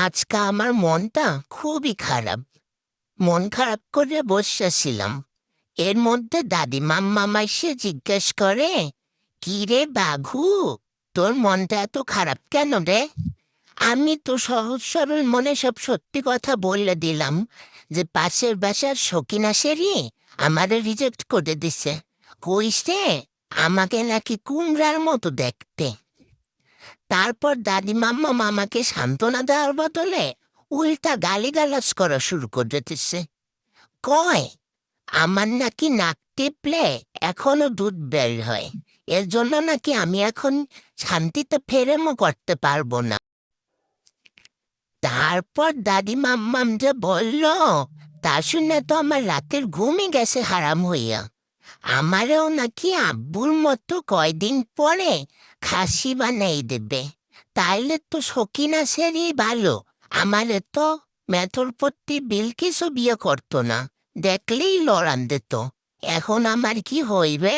আজকে আমার মনটা খুবই খারাপ। মন খারাপ করে বসেছিলাম। এর মধ্যে দাদি মাম্মা এসে জিজ্ঞেস করে, কি রে বাঘু, তোর মনটা এত খারাপ কেন রে? আমি তো সহজ সরল মনে সব সত্যি কথা বলে দিলাম, যে পাশের বাসার সকিনা সেরি আমারে রিজেক্ট করে দিছে। কইছে আমাকে নাকি কুমড়ার মতো দেখতে। তারপর দাদি মাম্মা মামাকে সান্ত্বনা দেওয়ার বদলে উল্টা গালিগালাজ করা শুরু করে দিচ্ছে। কয় আমার নাকি নাক টিপলে এখনো দুধ বের হয়, এর জন্য নাকি আমি এখন শান্তিতে ফেরেমও করতে পারবো না। তারপর দাদি মাম্মাম যে বলল, তা শুনে তো আমার রাতের ঘুমই গেছে হারাম হইয়া। আমারও নাকি আব্বুর মতো কয়দিন পরে খাসি বানাই দেবে। তাইলে তো সকিনা সেরি ভালো, আমারে তো মেথরপত্তি বিলকিসও বিয়ে করতো না, দেখলেই লড়ান দিত। এখন আমার কি হইবে?